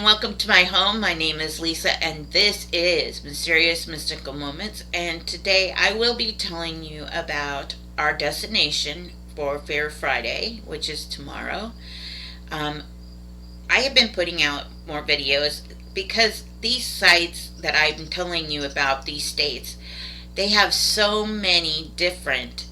welcome to my home. My name is Lisa, and this is Mysterious Mystical Moments. And today I will be telling you about our destination for Fair Friday, which is tomorrow. Um, I have been putting out more videos because these sites that I'm telling you about, these states, they have so many different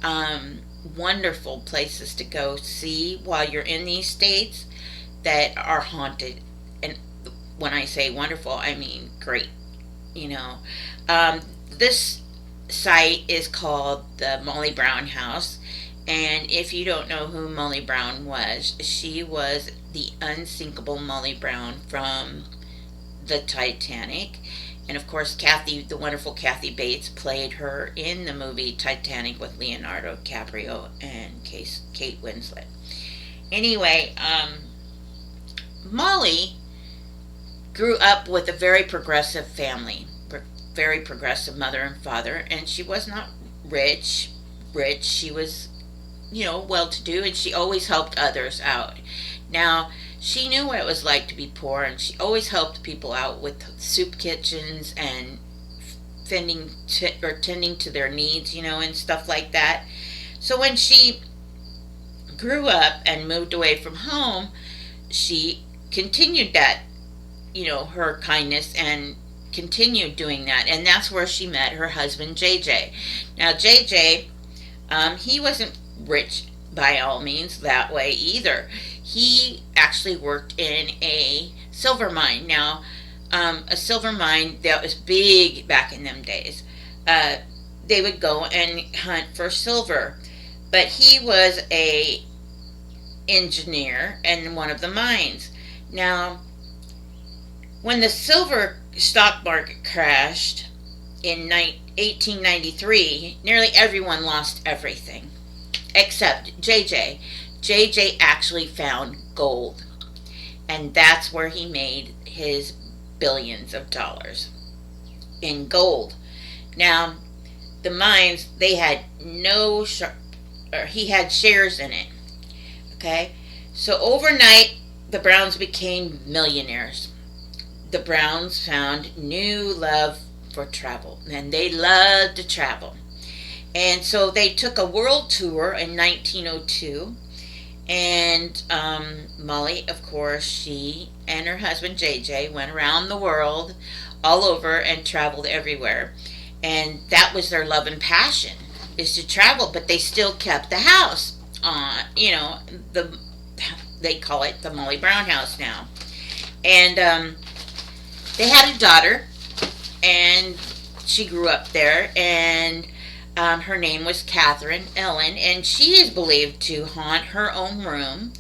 um, wonderful places to go see while you're in these states that are haunted. And when I say wonderful, I mean great. You know, this site is called the Molly Brown House. And if you don't know who Molly Brown was, she was the unsinkable Molly Brown from the Titanic. And of course, Kathy, the wonderful Kathy Bates, played her in the movie Titanic with Leonardo DiCaprio and Kate Winslet. Anyway, Molly grew up with a very progressive family, very progressive mother and father, and she was not rich. She was, well to do, and she always helped others out. Now, she knew what it was like to be poor, and she always helped people out with soup kitchens and tending to their needs, and stuff like that. So when she grew up and moved away from home, she continued that, her kindness, and continued doing that. And that's where she met her husband, JJ. Now, JJ, he wasn't rich by all means that way either. He actually worked in a silver mine. Now, a silver mine that was big back in them days. They would go and hunt for silver. But he was a engineer in one of the mines. Now, when the silver stock market crashed in 1893, nearly everyone lost everything except JJ. JJ actually found gold, and that's where he made his billions of dollars in gold. Now, the mines, they had or he had shares in it. Okay, so overnight, the Browns became millionaires. The Browns found new love for travel, and they loved to travel. And so they took a world tour in 1902. And Molly, of course, she and her husband JJ went around the world, all over, and traveled everywhere. And that was their love and passion, is to travel. But they still kept the house. The they call it the Molly Brown House now. And they had a daughter, and she grew up there, and her name was Catherine Ellen, and she is believed to haunt her own room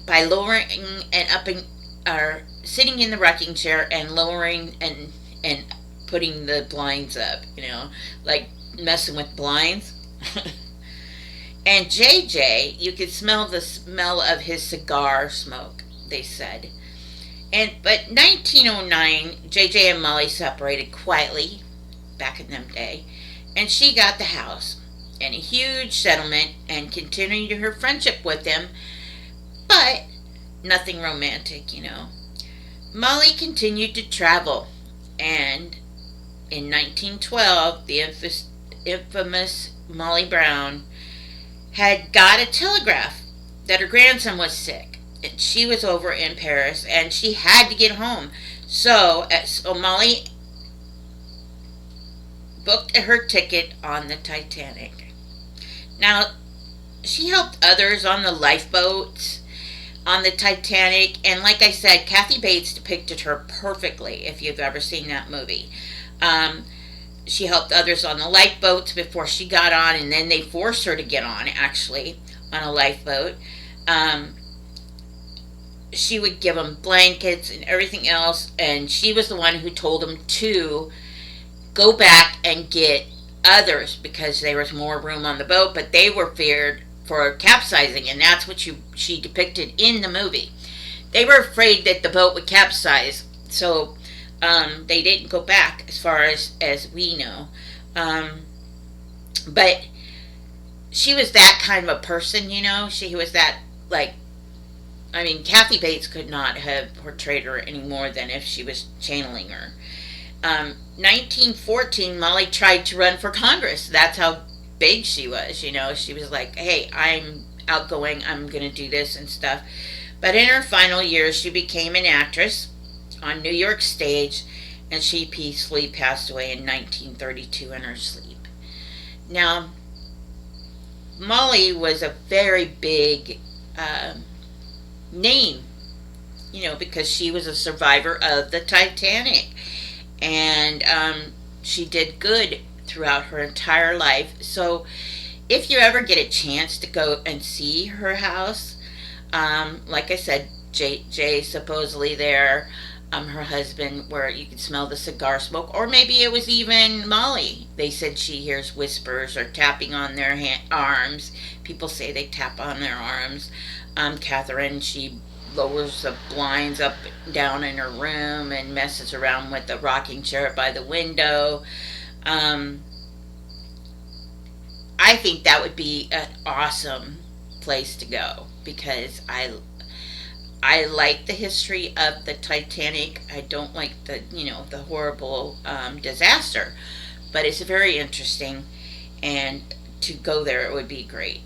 by lowering and upping, or sitting in the rocking chair and lowering and putting the blinds up, like messing with blinds. And JJ, you could smell the smell of his cigar smoke, they said. But 1909, JJ and Molly separated quietly back in them day, and she got the house and a huge settlement and continued her friendship with him, but nothing romantic. Molly continued to travel, and in 1912, the infamous Molly Brown had got a telegraph that her grandson was sick. And she was over in Paris, and she had to get home. So Molly booked her ticket on the Titanic. Now, she helped others on the lifeboats on the Titanic, and like I said, Kathy Bates depicted her perfectly if you've ever seen that movie. She helped others on the lifeboats before she got on, and then they forced her to get on, actually, on a lifeboat. She would give them blankets and everything else, and she was the one who told them to go back and get others because there was more room on the boat, but they were feared for capsizing, and that's what she depicted in the movie. They were afraid that the boat would capsize, so they didn't go back, as far as we know. But she was that kind of a person, She was that, like, I mean, Kathy Bates could not have portrayed her any more than if she was channeling her. 1914, Molly tried to run for Congress. That's how big she was. You know, she was like, hey, I'm outgoing, I'm going to do this and stuff. But in her final years, she became an actress on New York stage, and she peacefully passed away in 1932 in her sleep. Now, Molly was a very big name, you know, because she was a survivor of the Titanic. And she did good throughout her entire life. So if you ever get a chance to go and see her house, like I said, Jay supposedly there, her husband, where you could smell the cigar smoke, or maybe it was even Molly. They said she hears whispers or tapping on their arms. People say they tap on their arms. Catherine, she lowers the blinds up and down in her room and messes around with the rocking chair by the window. Um, I think that would be an awesome place to go because I like the history of the Titanic. I don't like the horrible disaster, but it's very interesting, and to go there it would be great.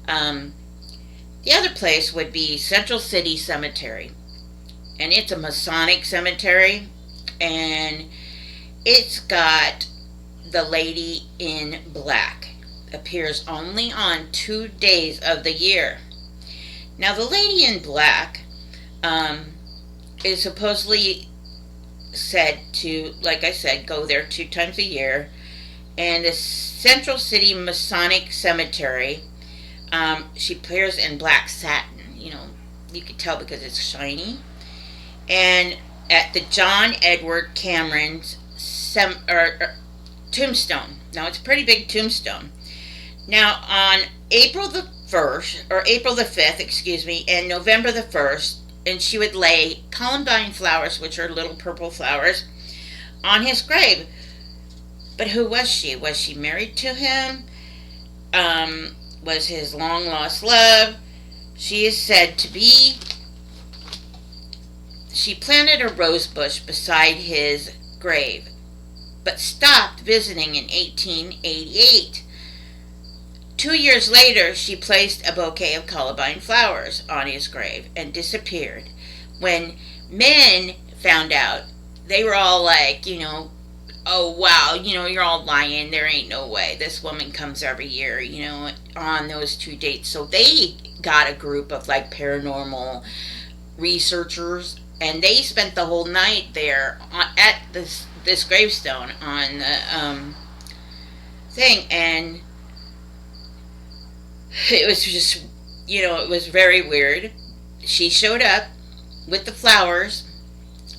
Um, the other place would be Central City Cemetery, and it's a Masonic cemetery, and it's got the lady in black. Appears only on 2 days of the year. Now, the lady in black is supposedly said to, like I said, go there 2 times a year. And the Central City Masonic Cemetery, she appears in black satin. You know, you could tell because it's shiny. And at the John Edward Cameron's tombstone. Now, it's a pretty big tombstone. Now, on April the 1st, or April the 5th, excuse me, and November the 1st, and she would lay columbine flowers, which are little purple flowers, on his grave. But who was she? Was she married to him? Was his long lost love? She is said to be. She planted a rose bush beside his grave, but stopped visiting in 1888. 2 years later, she placed a bouquet of columbine flowers on his grave and disappeared. When men found out, they were all like, oh wow, you're all lying. There ain't no way. This woman comes every year, on those 2 dates. So they got a group of like paranormal researchers, and they spent the whole night there at this gravestone on the thing, and it was just, it was very weird. She showed up with the flowers.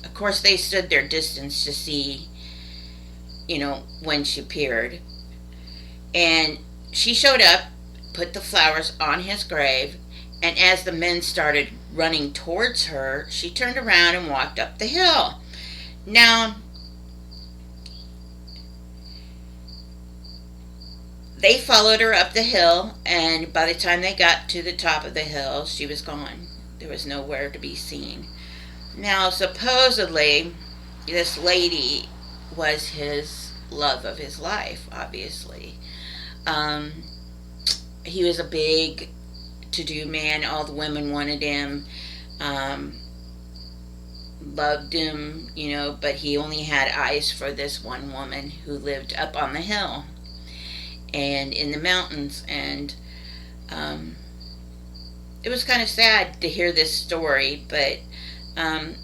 Of course, they stood their distance to see, when she appeared. And she showed up, put the flowers on his grave, and as the men started running towards her, she turned around and walked up the hill. Now, they followed her up the hill, and by the time they got to the top of the hill, she was gone. There was nowhere to be seen. Now, supposedly, this lady was his love of his life, obviously. He was a big to-do man. All the women wanted him, loved him, but he only had eyes for this one woman who lived up on the hill and in the mountains. And it was kind of sad to hear this story, but on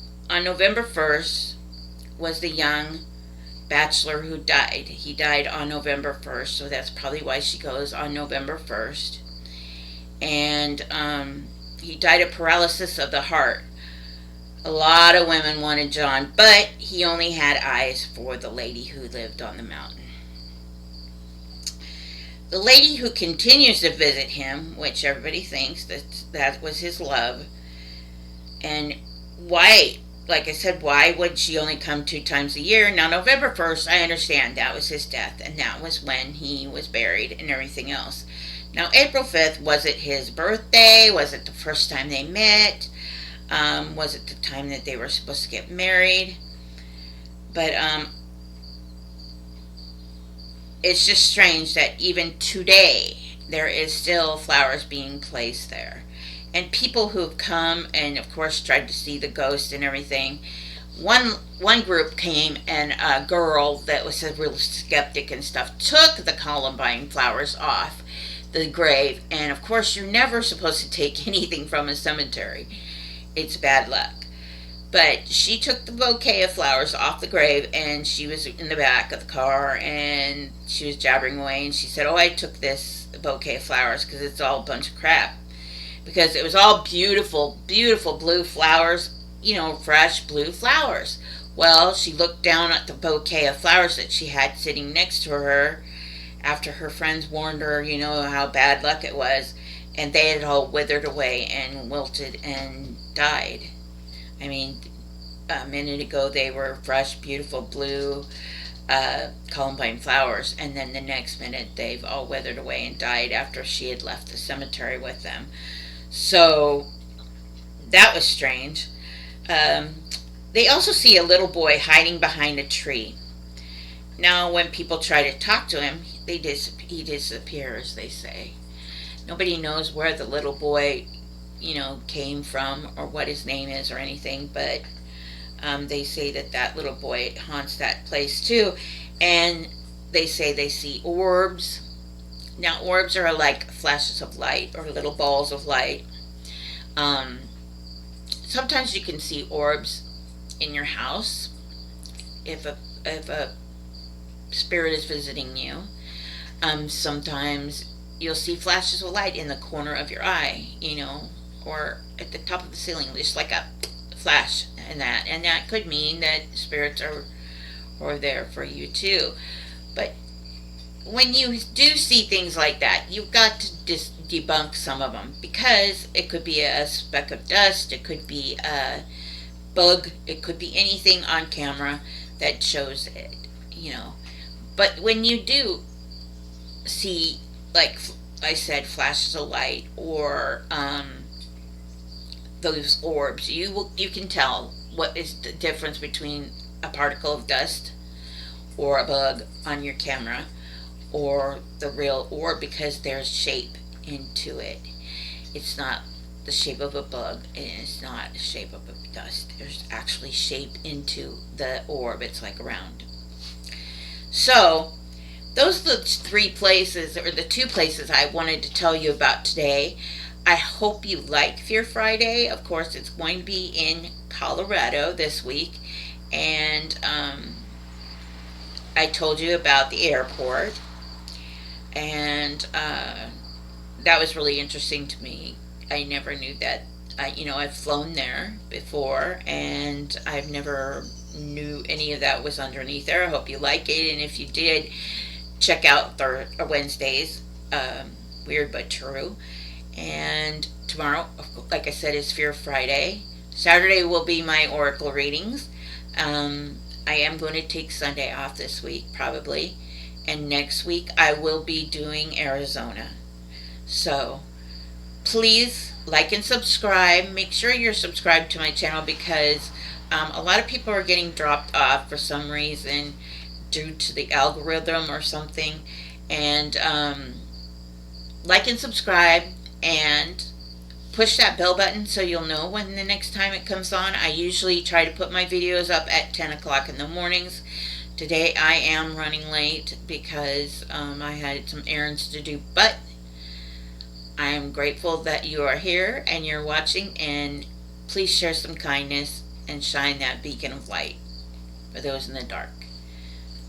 November 1st was the young bachelor who died. He died on November 1st, so that's probably why she goes on November 1st. And he died of paralysis of the heart. A lot of women wanted John, but he only had eyes for the lady who lived on the mountain. The lady who continues to visit him, which everybody thinks that was his love, and why, like I said, why would she only come 2 times a year? Now, November 1st, I understand that was his death, and that was when he was buried and everything else. Now, April 5th, was it his birthday? Was it the first time they met? Was it the time that they were supposed to get married? But it's just strange that even today there is still flowers being placed there. And people who've come and, of course, tried to see the ghost and everything. One group came, and a girl that was a real skeptic and stuff took the columbine flowers off the grave. And of course, you're never supposed to take anything from a cemetery. It's bad luck. But she took the bouquet of flowers off the grave, and she was in the back of the car, and she was jabbering away, and she said, "Oh, I took this bouquet of flowers because it's all a bunch of crap." Because it was all beautiful, beautiful blue flowers, fresh blue flowers. Well, she looked down at the bouquet of flowers that she had sitting next to her after her friends warned her, how bad luck it was, and they had all withered away and wilted and died. I mean, a minute ago they were fresh, beautiful blue columbine flowers, and then the next minute they've all withered away and died after she had left the cemetery with them. So that was strange. They also see a little boy hiding behind a tree. Now, when people try to talk to him, he disappears, they say. Nobody knows where the little boy, came from or what his name is or anything, but they say that little boy haunts that place too. And they say they see orbs. Now, orbs are like flashes of light or little balls of light. Sometimes you can see orbs in your house if a spirit is visiting you. Sometimes you'll see flashes of light in the corner of your eye, or at the top of the ceiling, just like a flash, and that could mean that spirits are there for you too. But when you do see things like that, you've got to just debunk some of them, because it could be a speck of dust, it could be a bug, it could be anything on camera that shows it. But when you do see, like I said, flashes of light or those orbs, you can tell what is the difference between a particle of dust or a bug on your camera or the real orb, because there's shape into it. It's not the shape of a bug, and it's not the shape of a dust. There's actually shape into the orb. It's like round. So those are the three places, or the two places I wanted to tell you about today. I hope you like Fear Friday. Of course, it's going to be in Colorado this week, and I told you about the airport, and that was really interesting to me. I never knew that. I've flown there before, and I've never knew any of that was underneath there. I hope you like it, and if you did, check out Wednesdays, Weird But True. And tomorrow, like I said, is Fear Friday. Saturday will be my oracle readings. I am going to take Sunday off this week, probably. And next week, I will be doing Arizona. So, please like and subscribe. Make sure you're subscribed to my channel, because a lot of people are getting dropped off for some reason due to the algorithm or something. And like and subscribe, and push that bell button so you'll know when the next time it comes on. I usually try to put my videos up at 10 o'clock in the mornings. Today I am running late because I had some errands to do, but I am grateful that you are here and you're watching, and please share some kindness and shine that beacon of light for those in the dark.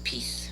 Peace.